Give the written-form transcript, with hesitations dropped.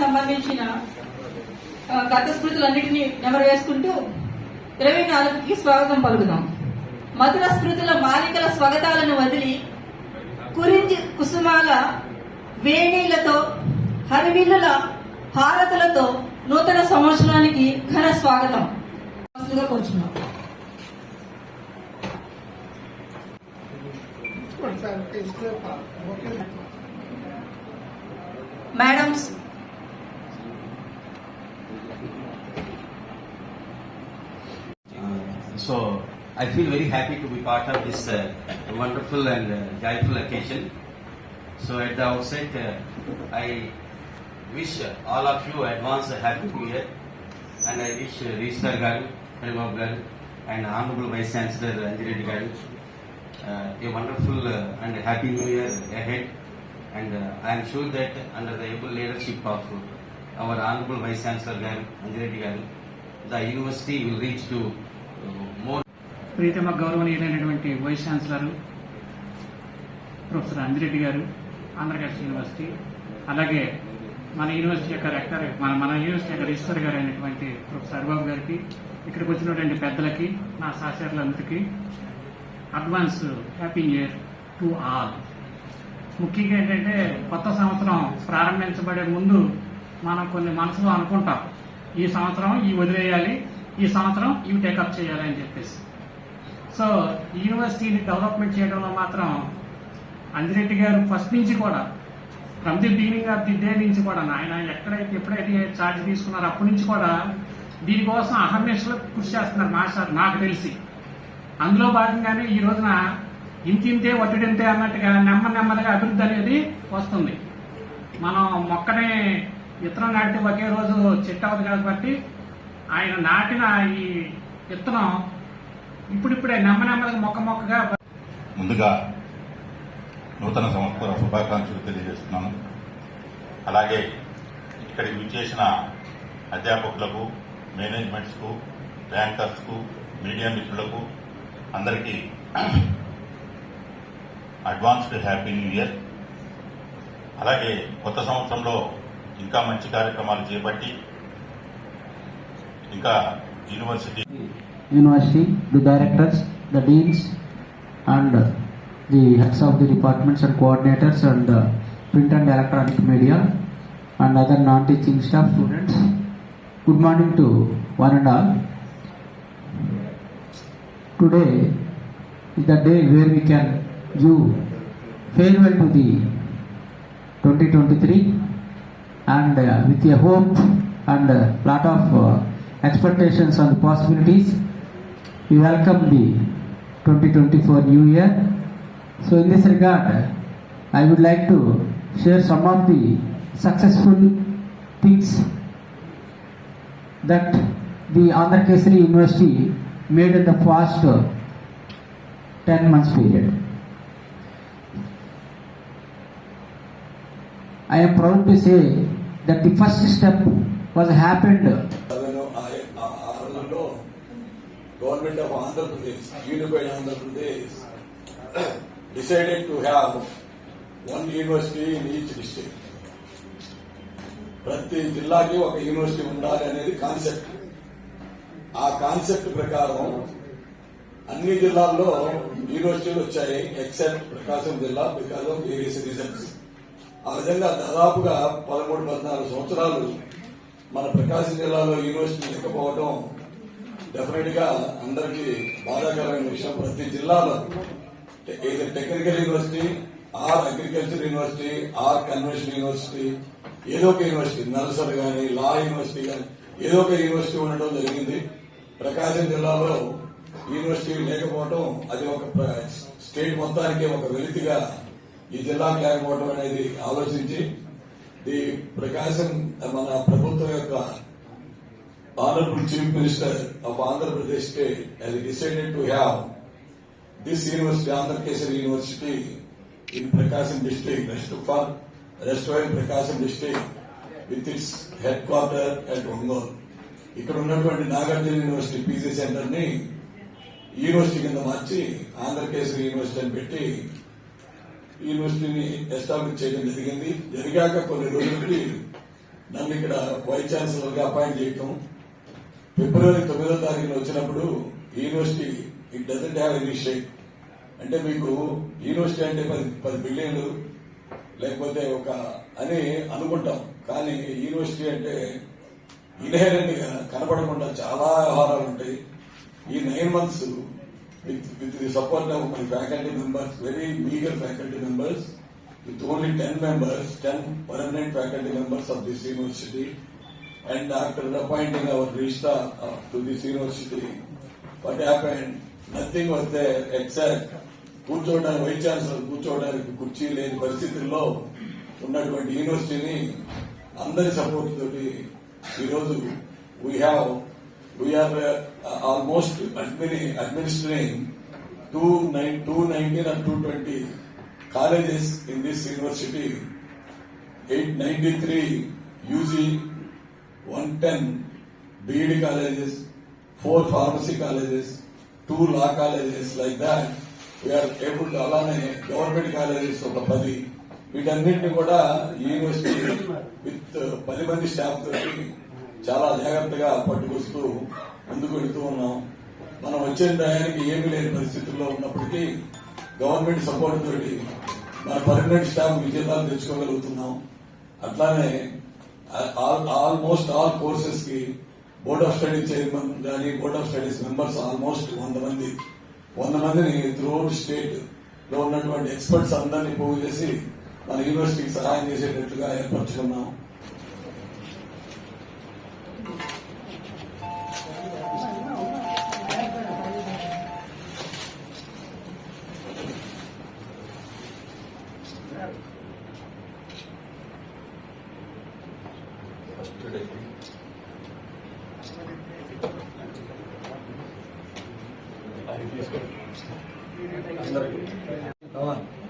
సంబంధించిన గత స్మృతులన్నింటినీ నెమరు వేసుకుంటూ 24కి స్వాగతం పలుకుదాం. మధుర స్మృతుల మాలికల స్వాగతాలను వదిలి కురించి కుసుమాల వేణీలతో హరివిల్లుల హారతులతో నూతన సంవత్సరానికి ఘన స్వాగతం కోరుచున్నాం. Madams, so I feel very happy to be part of this wonderful and joyful occasion. So at the outset, I wish all of you advance a happy new year, and I wish Registrar Garu, Haribabu Garu, and Honorable Vice Chancellor Anjireddy Garu a wonderful and happy new year ahead. And I am sure that under the able leadership of our Honorable Vice Chancellor Garu, Anjireddy Garu, the university will reach to more. ప్రీతమ గౌరవనీయులైనటువంటి vice chancellor professor Anji Reddy గారు, Andhra Pradesh university, అలాగే మన university యొక్క Richter, మన university యొక్క register గారు అయినటువంటి professor Haribabu గారికి, ఇక్కడికి వచ్చినటువంటి పెద్దలకి, నా సహచరులందరికీ advance happy new year to all. ముఖ్యంగా ఏంటంటే కొత్త సంవత్సరం ప్రారంభించబడే ముందు మనం కొన్ని మనసులో అనుకుంటాం, ఈ సంవత్సరం ఇవి వదిలేయాలి, ఈ సంవత్సరం ఇవి టేకప్ చేయాలి అని చెప్పేసి. సో యూనివర్సిటీని డెవలప్మెంట్ చేయడంలో మాత్రం అంజిరెడ్డి గారు ఫస్ట్ నుంచి కూడా, from the beginning of the day నుంచి కూడా, ఆయన ఎప్పుడైతే ఛార్జ్ తీసుకున్నారో అప్పటి నుంచి కూడా దీనికోసం అహర్నిశలో కృషి చేస్తున్నారు మాస్టర్, నాకు తెలిసి. అందులో భాగంగానే ఈ రోజున ఇంతింతే ఒట్టిడింతే అన్నట్టుగా నెమ్మదిగా అభివృద్ధి అనేది వస్తుంది. మనం మొక్కనే విత్తనం నాటితే ఒకే రోజు చెట్టు అవ్వదు కాబట్టి ఆయన నాటిన ఈ విత్తనం ఇప్పుడిప్పుడే నెమ్మదిగా మొక్కగా. ముందుగా నూతన సంవత్సర శుభాకాంక్షలు తెలియజేస్తున్నాను. అలాగే ఇక్కడికి విచ్చేసిన అధ్యాపకులకు, మేనేజ్మెంట్స్కు, ర్యాంకర్స్కు, మీడియా మిత్రులకు అందరికీ అడ్వాన్స్డ్ హ్యాపీ న్యూ ఇయర్. అలాగే కొత్త సంవత్సరంలో ఇంకా మంచి కార్యక్రమాలు చేపట్టి ఇంకా university, the directors, the deans, and the heads of the departments and coordinators, and print and electronic media, and other non-teaching staff, students. Good morning to one and all. Today is the day where we can give farewell to the 2023, and with a hope and a lot of expectations on the possibilities, we welcome the 2024 new year. So in this regard, I would like to share some of the successful things that the Andhra Kesari University made in the past 10 months period. I am proud to say that the first step was happened. Government of Andhra Pradesh, Unified Andhra Pradesh, decided to have one university in each district. ప్రతి జిల్లాకి ఒక university ఉండాలి అనేది concept. ఆ concept ప్రకారం అన్ని జిల్లాల్లో యూనివర్సిటీలు వచ్చాయి, ఎక్సెప్ట్ ప్రకాశం జిల్లా బికాస్ ఆఫ్ వేరియస్ రీజన్స్. ఆ విధంగా దాదాపుగా 13-14 సంవత్సరాలు మన ప్రకాశం జిల్లాలో యూనివర్సిటీ లేకపోవడం డెఫినెట్ గా అందరికీ బాధాకరమైన విషయం. ప్రతి జిల్లాలో technical university, or agriculture university, or convention university, ఏదో ఒక యూనివర్సిటీ, నర్సర్ గానీ, లా యూనివర్సిటీ గానీ, ఏదో ఒక యూనివర్సిటీ ఉండటం జరిగింది. ప్రకాశం జిల్లాలో యూనివర్సిటీ లేకపోవడం అది ఒక స్టేట్ మొత్తానికి ఒక వెలితిగా ఈ జిల్లాకు లేకపోవడం అనేది ఆలోచించి ఈ ప్రకాశం మన ప్రభుత్వం యొక్క Honorable Chief Minister of Andhra Pradesh State has decided to have this university, Andhra Kesari University, in Prakasam district, restaurant Prakasam district, with its headquarter at Ongole. ఇక్కడ ఉన్నటువంటి నాగార్జున యూనివర్సిటీ పీజీ సెంటర్ ని యూనివర్సిటీ కింద మార్చి Andhrakeshwari university అని పెట్టి యూనివర్సిటీని establish చేయడం జరిగింది. జరిగాక కొన్ని రోజులకి నన్ను ఇక్కడ వైస్ ఛాన్సలర్ గా అపాయింట్ చేయటం. ఫిబ్రవరి 9వ తారీఖున వచ్చినప్పుడు university it doesn't have any shape. అంటే మీకు యూనివర్సిటీ అంటే 10 బిలియన్లు లేకపోతే ఒక అని అనుకుంటాం, కానీ యూనివర్సిటీ అంటే ఇన్హెరెంట్ గా కనపడకుండా చాలా వ్యవహారాలు ఉంటాయి. ఈ 9 months with the support of my faculty members, very meager faculty members, with only 10 members, 10 permanent faculty members of this university, and after appointing our registrar to this university, what happened? Nothing was there except కూర్చోవడానికి vice chancellor కూర్చోవడానికి కుర్చీ లేని పరిస్థితుల్లో ఉన్నటువంటి యూనివర్సిటీని అందరి support తోటి ఈరోజు we are almost administrating 219 or 220 colleges in this university, 893 UG, 110 BEd colleges, 4 pharmacy colleges, 2 law colleges, like that. We are able to అలానే గవర్నమెంట్ కాలేజెస్ ఒక 10. వీటన్నింటినీ కూడా యూనివర్సిటీ విత్ 10 మంది స్టాఫ్ తోటి చాలా జాగ్రత్తగా పట్టుకొస్తూ ముందుకు వెళుతూ ఉన్నాం. మనం వచ్చే టయానికి ఏమీ లేని పరిస్థితుల్లో ఉన్నప్పటికీ గవర్నమెంట్ సపోర్ట్ తోటి మన పర్మనెంట్ స్టాఫ్ విజేతాలు తెచ్చుకోగలుగుతున్నాం. అట్లానే ఆల్మోస్ట్ ఆల్ కోర్సెస్ కి బోర్డ్ ఆఫ్ స్టడీస్ చైర్మన్ కానీ board of studies members almost 100 మందిని త్రూఅవుట్ స్టేట్ లో ఉన్నటువంటి ఎక్స్పర్ట్స్ అందరినీ పోగు చేసి మన యూనివర్సిటీకి సహాయం చేసేటట్లుగా ఏర్పరచుకున్నాం. అందరికీ